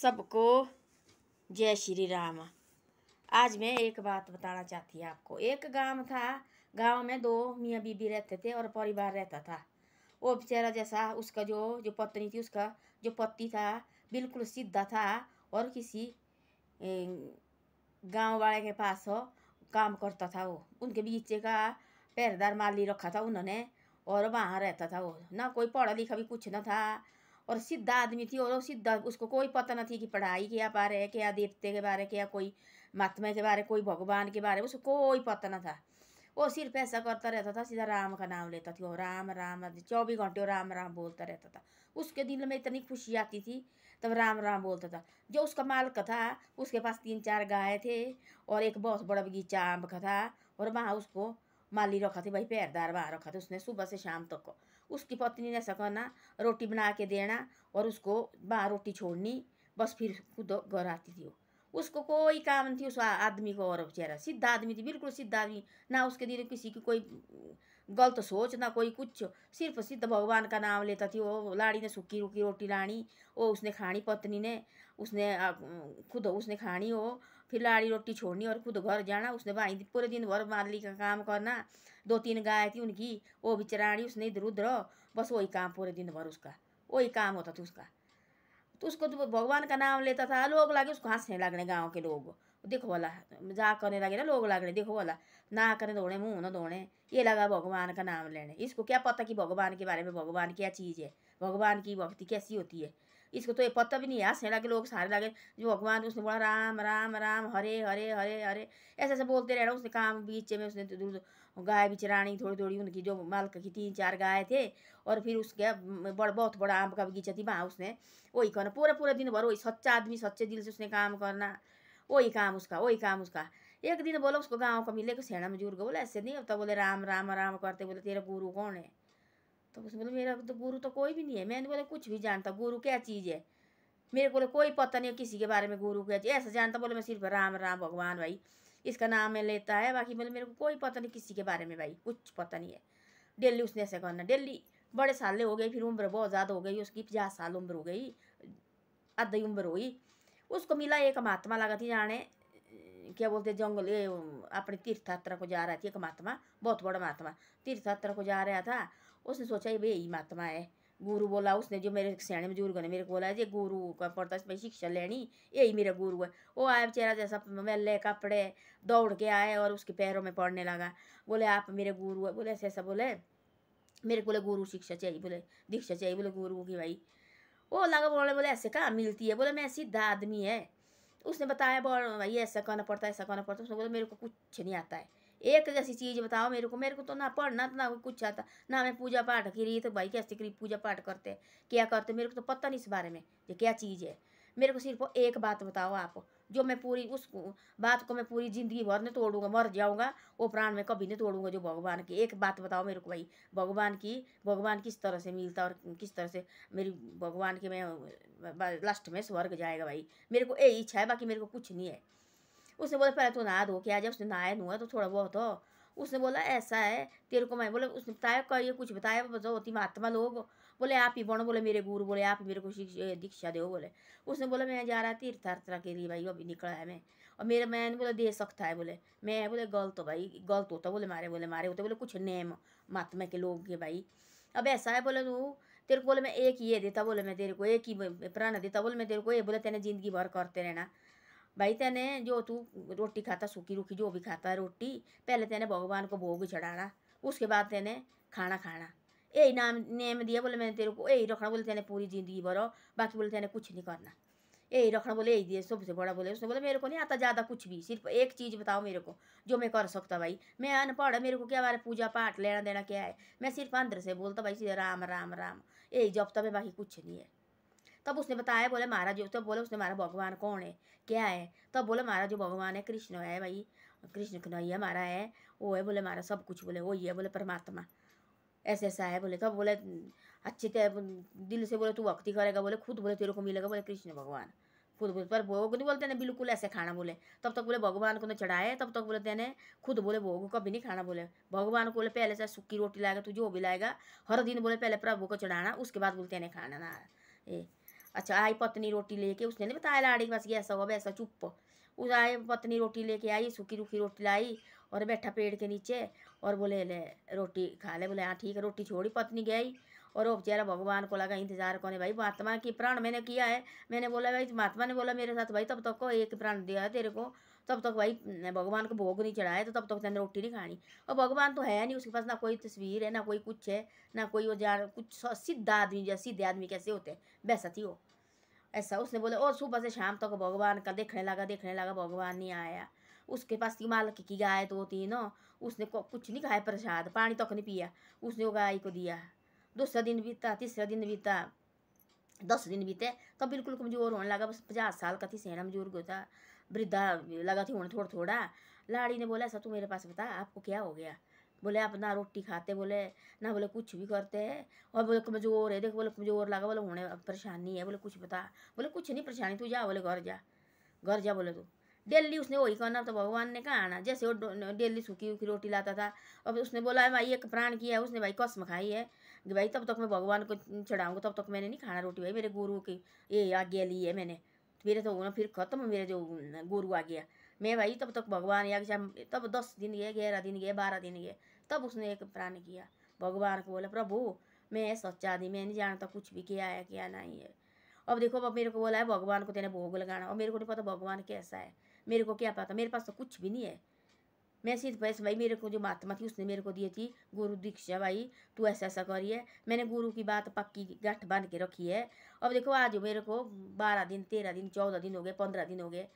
सबको जय श्री राम। आज मैं एक बात बताना चाहती हूँ आपको। एक गांव था, गांव में दो मियाँ बीबी रहते थे और परिवार रहता था। वो बेचारा जैसा उसका जो पत्नी थी, उसका जो पति था बिल्कुल सीधा था और किसी गांव वाले के पास हो काम करता था। वो उनके बीच का पहरेदार माली रखा था उन्होंने और वहाँ रहता था। वो ना कोई पढ़ा लिखा भी कुछ न था और सीधा आदमी थी। और सीधा, उसको कोई पता न थी कि पढ़ाई क्या बारे, क्या देवते के बारे, क्या कोई महात्मा के बारे, कोई भगवान के बारे, उसको कोई पता न था। वो सिर्फ ऐसा करता रहता था, सीधा राम का नाम लेता था। वो राम राम 24 घंटे वो राम राम बोलता रहता था। उसके दिल में इतनी खुशी आती थी, तब राम राम बोलता था। जो उसका मालिक था उसके पास 3-4 गाय थे और एक बहुत बड़ा बगीचा आम का था। और वहाँ उसको माली रखा था, भाई पहरेदार वहाँ रखा था उसने सुबह से शाम तक को। उसकी पत्नी ने ऐसा करना, रोटी बना के देना और उसको वहाँ रोटी छोड़नी, बस फिर खुद घर आती थी। वो उसको कोई काम नहीं थी उस आदमी को। और बेचारा सीधा आदमी थी, बिल्कुल सीधा आदमी। ना उसके दिल में किसी की कोई गलत सोच, ना कोई कुछ, सिर्फ सीधा भगवान का नाम लेता थी। वो लाड़ी ने सूखी रूखी रोटी लानी, वो उसने खानी, पत्नी ने उसने खुद उसने खानी। वो फिर लाड़ी रोटी छोड़नी और खुद घर जाना। उसने वहीं पूरे दिन भर माली का काम करना। 2-3 गाय थी उनकी, वो भी चरानी उसने इधर उधर। बस वही काम पूरे दिन भर, उसका वही काम होता था उसका। तो उसको तो भगवान का नाम लेता था। लोग लागे उसको हंसने लगने, गाँव के लोग देखो वाला मजाक करने लगे ना, लोग लगने देखो वाला ना करने दौड़े, मुँह न दौड़े, ये लगा भगवान का नाम लेने। इसको क्या पता कि भगवान के बारे में, भगवान क्या चीज़ है, भगवान की भक्ति कैसी होती है, इसको तो ये पता भी नहीं है। हंसने लगे लोग, सारे लगे जो भगवान, उसने बोला राम राम राम, हरे हरे हरे हरे, ऐसे ऐसे बोलते रहना। उसने काम बीच में उसने दूध गाय भी चरानी थोड़ी थोड़ी, उनकी जो मालिक की 3-4 गाय थे। और फिर उसके बहुत बड़ा आम का बगीचा थी, वहाँ उसने वही करना पूरा पूरा दिन भर। वही सच्चा आदमी, सच्चे दिल से उसने काम करना, वही काम उसका, वही काम उसका। एक दिन बोला उसको गाँव का मिले को सेना में जुड़ गया। बोला ऐसे नहीं होता, बोले राम राम राम करते। बोले तेरा गुरु कौन है? तो उसने बोला मेरा तो गुरु तो कोई भी नहीं है। मैंने बोला कुछ भी जानता, गुरु क्या चीज़ है मेरे को कोई पता नहीं है किसी के बारे में, गुरु क्या चीज़ ऐसा जानता। बोले मैं सिर्फ राम राम भगवान भाई इसका नाम में लेता है, बाकी बोले मेरे को कोई पता नहीं किसी के बारे में भाई, कुछ पता नहीं है। डेली उसने ऐसे करना, डेली। बड़े साले हो गए, फिर उम्र बहुत ज़्यादा हो गई उसकी, 50 साल उम्र हो गई, आधी उम्र हुई। उसको मिला एक महात्मा लगा थी जाने क्या बोलते जंगल, ये अपने तीर्थ यात्रा को जा रहा थी। एक महात्मा, बहुत बड़ा महात्मा तीर्थ यात्रा को जा रहा था। उसने सोचा ये यही महात्मा है। गुरु बोला उसने, जो मेरे सियाने बुजुर्ग ने मेरे को बोला है गुरु का पड़ता है शिक्षा लेनी, यही मेरा गुरु है। वो आया बेचारा जैसा मैले कपड़े, दौड़ के आए और उसके पैरों में पड़ने लगा। बोले आप मेरे गुरु है? बोले ऐसा ऐसा। बोले मेरे को बोले गुरु शिक्षा चाहिए, बोले दीक्षा चाहिए, बोले गुरु की भाई। वो लगा बोले, बोले ऐसे कहाँ मिलती है? बोले मैं सीधा आदमी है। उसने बताया बोल भाई ऐसा करना पड़ता है, ऐसा करना पड़ता है। उसने बोला मेरे को कुछ नहीं आता है, एक जैसी चीज़ बताओ मेरे को। मेरे को तो ना पढ़ना ना कुछ आता, ना मैं पूजा पाठ की रही। तो भाई कैसे करी पूजा पाठ करते, क्या करते, मेरे को तो पता नहीं इस बारे में ये क्या चीज़ है। मेरे को सिर्फ एक बात बताओ आप, जो मैं पूरी उस बात को मैं पूरी ज़िंदगी भर नहीं तोड़ूंगा, मर जाऊंगा वो प्राण में कभी नहीं तोड़ूंगा। जो भगवान की एक बात बताओ मेरे को भाई, भगवान किस तरह से मिलता और किस तरह से मेरी भगवान के मैं लास्ट में स्वर्ग जाएगा भाई। मेरे को यही इच्छा है, बाकी मेरे को कुछ नहीं है। उसने बोला पहले तो नहा धो के आ जा। उसने नहाया नुआ तो थोड़ा बहुत हो। उसने बोला ऐसा है तेरे को मैं, बोले उसने बताया करिए कुछ बताया जो होती महात्मा लोग। बोले आप ही बनो, बोले मेरे गुरु, बोले आप ही मेरे को दीक्षा दो। बोले उसने बोला मैं जा रहा तीर्थ यात्रा के लिए भाई, अभी निकला है मैं, और मेरा मैंने बोला दे सकता है। बोले मैं बोले गलत हो भाई, गलत होता। बोले मारे होते, बोले कुछ नेम महात्मा के लोग के भाई। अब ऐसा है बोले तू, तेरे को बोले मैं एक ही ये देता, बोले मैं तेरे को एक ही प्राण देता। बोले मैं तेरे को ये, बोले तेने जिंदगी भर करते रहना भाई। तेने जो तू रोटी खाता, सूखी रूखी जो भी खाता है रोटी, पहले तेने भगवान को भोग चढ़ाना, उसके बाद तेने खाना खाना। यही नाम नेम दिया। बोले मैंने तेरे को यही रखना, बोले तेने पूरी जिंदगी भरो, बाकी बोले तेने कुछ नहीं करना, यही रखना। बोले यही दिए सबसे बड़ा। बोले उसने बोला मेरे को नहीं आता ज़्यादा कुछ भी, सिर्फ एक चीज़ बताओ मेरे को जो मैं कर सकता भाई। मैं अनपढ़, मेरे को क्या बारे पूजा पाठ लेना देना क्या है। मैं सिर्फ अंदर से बोलता भाई सीधे राम राम राम, यही जपता मैं, बाकी कुछ नहीं है। तब उसने बताया, बोले महाराज जो, तब बोले उसने हमारा भगवान कौन है क्या है। तब बोले महाराज जो भगवान है कृष्ण है भाई, कृष्ण कन्हैया हमारा है, वो है। बोले हमारा सब कुछ, बोले वही है, बोले परमात्मा ऐसे ऐसा है। बोले तब बोले अच्छे दिल से बोले तू भक्ति करेगा, बोले खुद बोले तेरे को मिलेगा, बोले कृष्ण भगवान खुद बोले। पर भोग नहीं बोलते ना बिल्कुल ऐसे खाना। बोले तब तक बोले भगवान को ने चढ़ाए, तब तक बोले तेने खुद बोले भोग कभी नहीं खाना। बोले भगवान को बोले पहले से सूखी रोटी लाएगा तू जो भी लाएगा हर दिन, बोले पहले प्रभु को चढ़ाना, उसके बाद बोलते तेने खाना ना। ए अच्छा आई पत्नी रोटी लेके, उसने नहीं बताया लाड़ी के पास कि ऐसा हुआ वैसा, चुप। उस आए पत्नी रोटी लेके आई, सूखी रूखी रोटी लाई और बैठा पेड़ के नीचे और बोले ले रोटी खा ले। बोले हाँ ठीक है। रोटी छोड़ी, पत्नी गई और वो बेचारा भगवान को लगा इंतजार करने, भाई महात्मा की प्राण मैंने किया है। मैंने बोला भाई, महात्मा ने बोला मेरे साथ भाई तब तक को एक प्राण दिया है तेरे को, तब तक भाई भगवान को भोग नहीं चढ़ाया, तो तब तक तेने रोटी नहीं खानी। और भगवान तो है नहीं उसके पास, ना कोई तस्वीर है ना कोई कुछ है, ना कोई वो जान कुछ। सीधा आदमी जैसे सीधे आदमी कैसे होते हैं वैसा थी वो। ऐसा उसने बोला। और सुबह से शाम तक भगवान का देखने लगा, भगवान नहीं आया। उसके पास की मालक की गाय दो तीन, उसने कुछ नहीं खाया, प्रसाद पानी तक नहीं पिया। उसने वो गाय को दिया। दूसरा दिन बीता, तीसरा दिन बीता, 10 दिन बीते, तब बिल्कुल कमजोर होने लगा। बस 50 साल का थी, सेना बुजुर्ग था, वृद्धा लगा थी होने थोड़ा थोड़ा। लाड़ी ने बोला ऐसा तू मेरे पास बता आपको क्या हो गया। बोले आप ना रोटी खाते, बोले ना बोले कुछ भी करते हैं, और बोले कमजोर है देख, बोले कमजोर लगा, बोले होने परेशानी है, बोले कुछ बता। बोले कुछ नहीं परेशानी, तू जा, बोले घर जा, घर जा। बोले तू डेली उसने वही करना, तो भगवान ने कहा आना। जैसे वो डेली सूखी सूखी रोटी लाता था। अब उसने बोला भाई एक प्राण किया है उसने, भाई कसम खाई है कि भाई तब तक मैं भगवान को चढ़ाऊंगा, तब तक मैंने नहीं खाना रोटी, भाई मेरे गुरु की ये आज्ञा ली है मैंने। मेरे तो फिर खत्म, मेरे जो गुरु आ गया मैं भाई तब तक भगवान या तब 10 दिन गए, 11 दिन गए, 12 दिन गए, तब उसने एक प्राण किया। भगवान को बोला प्रभु मैं सच्चा आदमी, मैं नहीं जानता कुछ भी क्या है क्या नहीं है। अब देखो अब मेरे को बोला है भगवान को तेने भोग लगाना, और मेरे को नहीं पता भगवान कैसा है, मेरे को क्या पता, मेरे पास तो कुछ भी नहीं है। मैं सिर्फ पैसे भाई, मेरे को जो महात्मा थी उसने मेरे को दी थी गुरु दीक्षा, भाई तू ऐसा ऐसा करिए। मैंने गुरु की बात पक्की गांठ बांध के रखी है। अब देखो आज मेरे को 12 दिन, 13 दिन, 14 दिन हो गए, 15 दिन हो गए।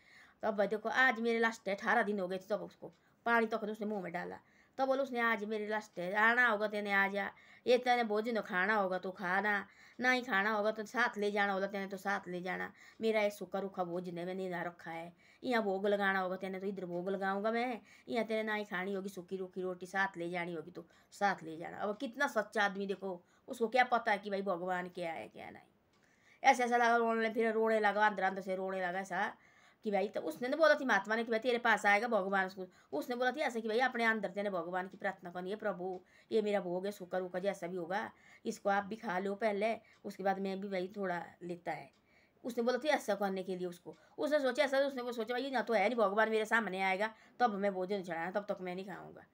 तब भाई देखो आज मेरे लास्ट है, 18 दिन हो गए थे। तब उसको पानी तक उसने मुँह में डाला। तब बोलो उसने आज मेरे लास्ट है, आना होगा तेने आ जा, ये तेने भोजन खाना होगा तो खाना, ना ही खाना होगा तो साथ ले जाना होगा तेने तो साथ ले जाना। मेरा ये सूखा रूखा भोजन है मैंने ना रखा है, यहाँ भोग लगाना होगा तेने तो इधर भोग लगाऊंगा मैं, यहाँ तेरे ना ही खानी होगी सूखी रूखी रोटी, साथ ले जानी होगी तो साथ ले जाना। अब कितना सच्चा आदमी देखो, उसको क्या पता है कि भाई भगवान क्या है क्या नहीं। ऐसा ऐसा लगा रोने, फिर रोने लगा, अंदर अंदर से रोने लगा ऐसा कि भाई, तो उसने ना बोला थी महात्मा ने कि भाई तेरे पास आएगा भगवान। उसने बोला थी ऐसा कि भाई अपने अंदर तेने भगवान की प्रार्थना करनी है, प्रभु ये मेरा भोग है सूखा रूखा जैसा भी होगा, इसको आप भी खा लो पहले, उसके बाद मैं भी भाई थोड़ा लेता है। उसने बोला थी ऐसा करने के लिए उसको। उसने सोचा ऐसा, उसने वो सोचा भाई ना तो है नहीं भगवान मेरे सामने आएगा तब मैं भोजन चढ़ाना, तब तक मैं नहीं खाऊंगा।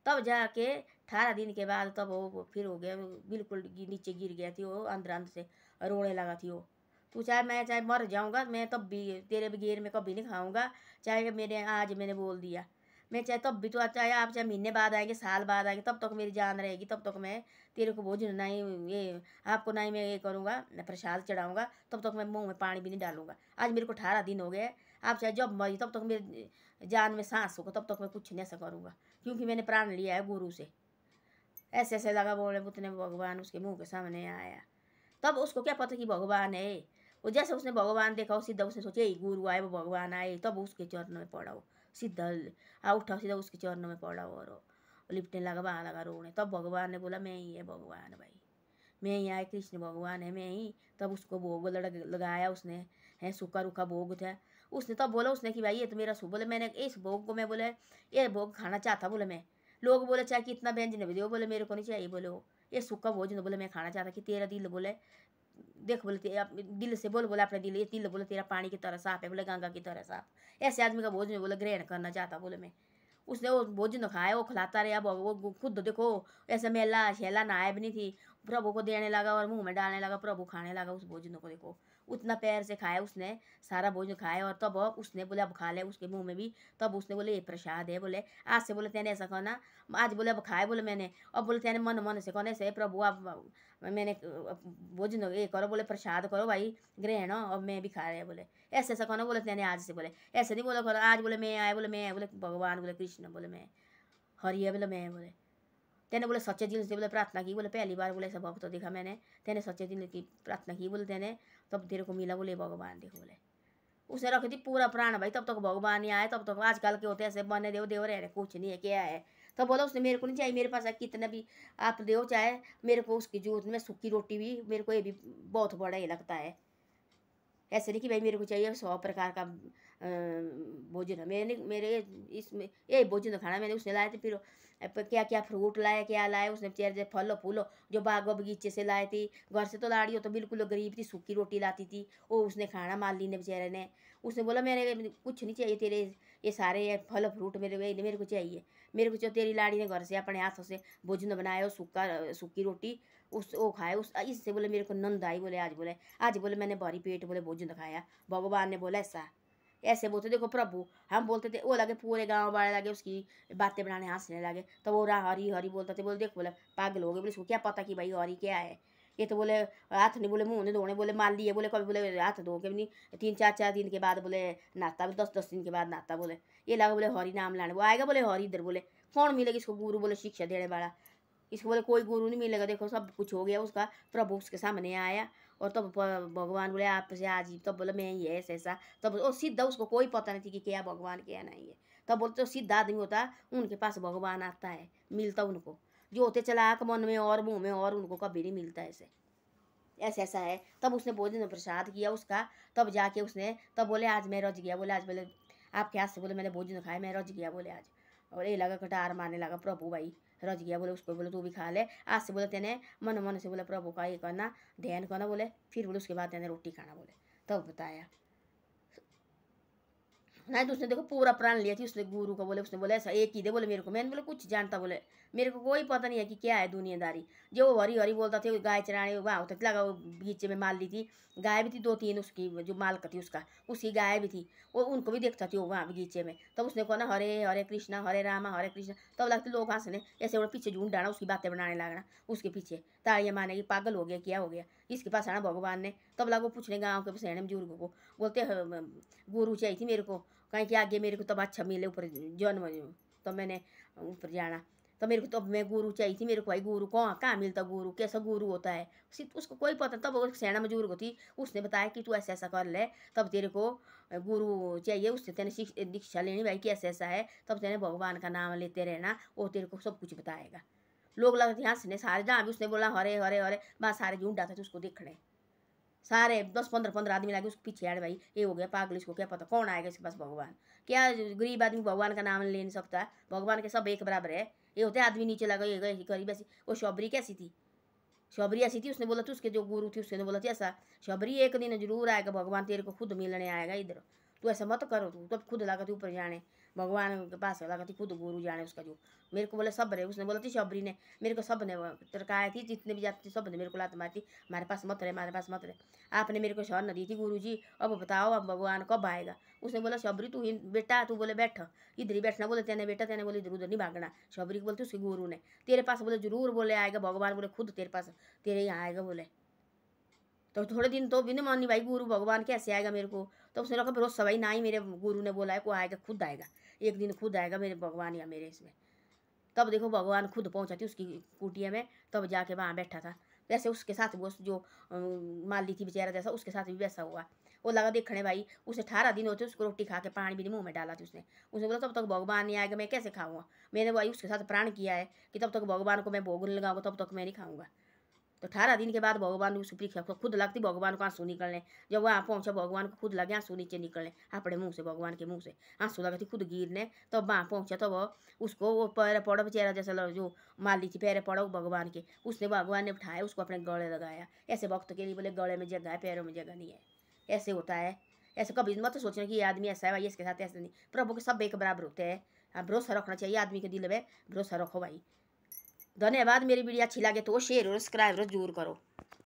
तब जाके 18 दिन के बाद तब वो फिर हो गया, बिल्कुल नीचे गिर गया थी वो, अंदर अंदर से रोने लगा थी वो। तू चाहे मैं चाहे मर जाऊंगा, मैं तब भी तेरे बगैर में कभी नहीं खाऊंगा, चाहे मेरे आज मैंने बोल दिया। मैं चाहे तब भी, तो चाहे आप चाहे महीने बाद आएंगे, साल बाद आएंगे, तब तक मेरी जान रहेगी, तब तक मैं तेरे को भोजन नहीं, ये आपको नहीं मैं ये करूँगा, प्रसाद चढ़ाऊँगा, तब तक मैं मुँह में पानी भी नहीं डालूंगा। आज मेरे को 18 दिन हो गए, आप चाहे जब मरी तब तक मेरी जान में सांस होगा, तब तक मैं कुछ नहीं ऐसा करूँगा, क्योंकि मैंने प्राण लिया है गुरु से। ऐसे ऐसे लगा बोले, उतने भगवान उसके मुंह के सामने आया। तब उसको क्या पता कि भगवान है वो। जैसे उसने भगवान देखा, सीधा उसने सोचा यही गुरु आए, वो भगवान आए, तब उसके चरणों में पड़ा वो सीधा उठा, सीधा उसके चरणों में पड़ा और लिपटने लगा, वहाँ लगा रोने। तब भगवान ने बोला मैं ही है भगवान भाई, मैं ही आए, कृष्ण भगवान है मैं ही। तब उसको भोग लगाया उसने, है सूखा रूखा भोग था। उसने तब बोला उसने कि भाई ये तो मेरा शुभ, बोले मैंने इस भोग को मैं बोले ये भोग खाना चाहता, बोले मैं। लोग बोले चाहे कितना व्यंजन भी दो, बोले मेरे को नहीं चाहिए, बोले वो ये सूखा भोजन बोले मैं खाना चाहता कि तेरा दिल बोले देख, बोले दिल से बोले अपने दिल, ये दिल बोले तेरा पानी की तरह साफ है, बोले गंगा की तरह साफ। ऐसे आदमी का भोजन बोले ग्रहण करना चाहता, बोले मैं। उसने वो भोजन खाया, वो खिलाता रहा, वो खुद देखो ऐसा मेला शेला नहाया भी नहीं थी, प्रभु को देने लगा और मुंह में डालने लगा, प्रभु खाने लगा उस भोजन को। देखो उतना प्यार से खाया उसने, सारा भोजन खाया, और तब उसने बोले अब खा ले उसके मुंह में भी। तब उसने बोले ये प्रसाद है, बोले आज से बोले तेने ऐसा करना, आज बोले अब खाए बोले मैंने, अब बोले तेने मन मन से कहने से प्रभु अब मैंने भोजन ये करो, बोले प्रसाद करो भाई ग्रहण, अब मैं भी खा रहे बोले। ऐसे ऐसा कहना बोले तेने आज से, बोले ऐसे नहीं बोला करो आज, बोले मैं आए, बोले मैं आए, बोले भगवान, बोले कृष्ण, बोले मैं हरि है, बोले मैं, बोले तेने बोले सच्चे दिल से बोले प्रार्थना की, बोले पहली बार बोले ऐसा भक्त तो देखा मैंने, तेने सच्चे दिल की प्रार्थना की, बोले तेने तब तेरे को मिला, बोले भगवान देखो, बोले उसने रखी थी पूरा प्राण भाई, तब तक भगवान नहीं आए, तब तक आजकल के होते ऐसे बने देव देव रहे कुछ नहीं है क्या है। तब बोला उसने मेरे को नहीं चाहिए, मेरे पास कितना भी आप दो चाहे मेरे को, उसकी जरूरत में सूखी रोटी भी मेरे को ये भी बहुत बड़ा ही लगता है। ऐसे नहीं कि भाई मेरे को चाहिए 100 प्रकार का भोजन मैंने मेरे इसमें ये भोजन खाना मैंने उसने लाए थे। फिर क्या क्या फ्रूट लाए, क्या लाए उसने बेचारे, फलो फूलो जो बागो बगीचे से लाए थी। घर से तो लाड़ी हो तो बिल्कुल गरीब थी, सूखी रोटी लाती थी, वो उसने खाना माली ने बेचारे ने। उसने बोला मेरे कुछ नहीं चाहिए तेरे ये सारे ये फल फ्रूट मेरे को चाहिए। मेरे को जो तेरी लाड़ी ने घर से अपने हाथों से भोजन बनाया, वो सूखी रोटी उस वो खाए, उस इससे बोले मेरे को नंद आई। बोले आज बोले मैंने भरी पेट बोले भोजन खाया। भगवान ने बोला ऐसा ऐसे बोलते देखो प्रभु। हम बोलते थे, वो लगे पूरे गांव वाले लगे उसकी बातें बनाने, हंसने लगे। तो वो रहा हरी हरी बोलते थे। बोले देख बोले पागल हो गए, बोले इसको क्या पता कि भाई हरी क्या है। ये तो बोले हाथ नहीं बोले मुंह नहीं धोने, बोले मान लिए बोले कभी बोले हाथ धो के भी नहीं। 3-4 दिन के बाद बोले नहाता, 10-10 दिन के बाद नहाता। बोले ये लगा बोले हरी नाम लाने, वो आएगा बोले हरी इधर। बोले कौन मिलेगा इसको गुरु बोले शिक्षा देने वाला। इसको बोले कोई गुरु नहीं मिलेगा। देखो सब कुछ हो गया उसका, प्रभु उसके सामने आया। और तब भगवान बोले आपसे आज ही, तब बोले मैं ये ऐसा। तब वो सीधा, उसको कोई पता नहीं थी कि क्या भगवान क्या नहीं है। तब बोलते तो सीधा आदमी होता उनके पास भगवान आता है, मिलता उनको। जो होते चलाक मन में और मुंह में और, उनको कभी नहीं मिलता ऐसे ऐसा है। तब उसने भोजन प्रसाद किया उसका, तब जाके उसने तब बोले आज मैं रज गया। बोले आज बोले आपके हाथ से बोले मैंने भोजन खाया, मैं रज गया बोले आज। और ये लगा कटार मारने लगा, प्रभु भाई रज गया। बोले उसको बोले तू भी खा ले आज से। बोले तेने मन मन से बोले प्रभु का ये करना, ध्यान करना। बोले फिर बोले उसके बाद तेने रोटी खाना। बोले तब बताया नहीं तो उसने देखो पूरा प्राण लिया थी उसने गुरु का। बोले उसने बोले ऐसा एक ही दे बोले मेरे को। मैंने बोले कुछ जानता, बोले मेरे को कोई पता नहीं है कि क्या है दुनियादारी। जो वो हरी हरी बोलता थे, गाय चराने वहाँ होता लगा, वो बगीचे में माल ली थी। गाय भी थी 2-3 उसकी, जो मालक थी उसका, उसकी गाय भी थी। वो उनको भी देखता थी वो वहाँ बगीचे में। तब उसने कहा ना हरे हरे कृष्णा हरे रामा हरे कृष्णा। तब लगते लोग हंसने ऐसे, वो पीछे झूठ डाना, उसकी बातें बनाने लगना उसके पीछे, ताड़ियाँ मारने की पागल हो गया क्या हो गया इसके पास आना भगवान ने। तब लगो पूछने गाँव के सैने बुजुर्ग को, बोलते गुरु चाहिए थी मेरे को, कहीं के आगे मेरे को तब अच्छा मिले ऊपर जन्म, तो मैंने ऊपर जाना। तो मेरे को तब मैं गुरु चाहिए थी मेरे को। भाई गुरु कहाँ मिलता, गुरु कैसा गुरु होता है उसको कोई पता। तब वो सैना मजूर को थी, उसने बताया कि तू ऐसा ऐसा कर ले, तब तेरे को गुरु चाहिए। उससे तेने दीक्षा लेनी भाई कि ऐसा ऐसा है, तब तेने भगवान का नाम लेते रहना, वो तेरे को सब कुछ बताएगा। लोग लगते हंसने सारे, जहाँ भी उसने बोला हरे हरे हरे बस सारे झूठ डालते थे उसको देखने। सारे 10-15 आदमी लगे उसके पीछे आड़े, भाई ये हो गया पागल, इसको क्या पता कौन आएगा इसके पास भगवान। क्या गरीब आदमी भगवान का नाम ले नहीं सकता, भगवान के सब एक बराबर है। ये होते आदमी नीचे लगा ये गरीब ऐसी। वो शबरी कैसी थी, शबरी ऐसी थी। उसने बोला था उसके जो गुरु थी उसने बोला था ऐसा, शबरी एक दिन जरूर आएगा भगवान तेरे को खुद मिलने आएगा इधर, तू ऐसा मत करो। तू तब खुद लगा थी ऊपर जाने, भगवान के पास लगा थी खुद गुरु जाने उसका जो। मेरे को बोला सब रहे, उसने बोला थी शबरी ने मेरे को, सब ने तरकाया थी, जितने भी जाते थे सब ने मेरे को लात मारी थी, हमारे पास मत रहे हमारे पास मत रहे। आपने मेरे को शरण दी थी गुरु जी, अब बताओ अब भगवान कब आएगा। उसने बोला शबरी तू बेटा तू बोले बैठ इधर ही बैठना। बोले तेने बेटा तेने बोले इधर उधर नहीं भागना। शबरी को बोलती उसके गुरु ने तेरे पास बोले जरूर बोले आएगा भगवान, बोले खुद तेरे पास तेरे यहाँ आएगा बोले। तो थोड़े दिन तो भी नहीं मानी भाई, गुरु भगवान कैसे आएगा मेरे को। तो उसने रखा भरोसा भाई ना ही मेरे गुरु ने बोला है को आएगा, खुद आएगा एक दिन, खुद आएगा मेरे भगवान या मेरे इसमें। तब देखो भगवान खुद पहुंचा थी उसकी कुटिया में, तब जाके वहाँ बैठा था। वैसे उसके साथ वो जो माली थी बेचारा जैसा, उसके साथ भी वैसा हुआ। वो लगा देखने भाई, उसे 18 दिन होते उसको रोटी खा के पानी भी नहीं मुँह में डाला थी उसने। उसने बोला तब तक भगवान नहीं आएगा मैं कैसे खाऊंगा। मैंने भाई उसके साथ प्राण किया है कि तब तक भगवान को मैं भोग नहीं लगाऊंगा तब तक मैं नहीं खाऊंगा। तो 18 दिन के बाद भगवान ने उसकी परीक्षा खुद लगती भगवान को आंसू निकलने। जब वहाँ पहुँचा भगवान को खुद लगे आंसू नीचे निकलने अपने मुंह से, भगवान के मुंह से आंसू लगे थे खुद गिरने। तब वहाँ पहुँचा तो उसको वो पैर पड़ा बेचारा जैसा जो माली थी पैर पड़ा भगवान के, उसने भगवान ने उठाया उसको अपने गले लगाया। ऐसे वक्त के लिए बोले गले में जगह है पैरों में जगह नहीं है, ऐसे होता है। ऐसे कभी मत सोचना कि ये आदमी ऐसा है भाई इसके साथ ऐसा नहीं, प्रभु के सब एक बराबर होते हैं। भरोसा रखना चाहिए आदमी के दिल में, भरोसा रखो भाई। धन्यवाद। मेरी वीडियो अच्छी लगे तो शेयर और सब्सक्राइब जरूर करो।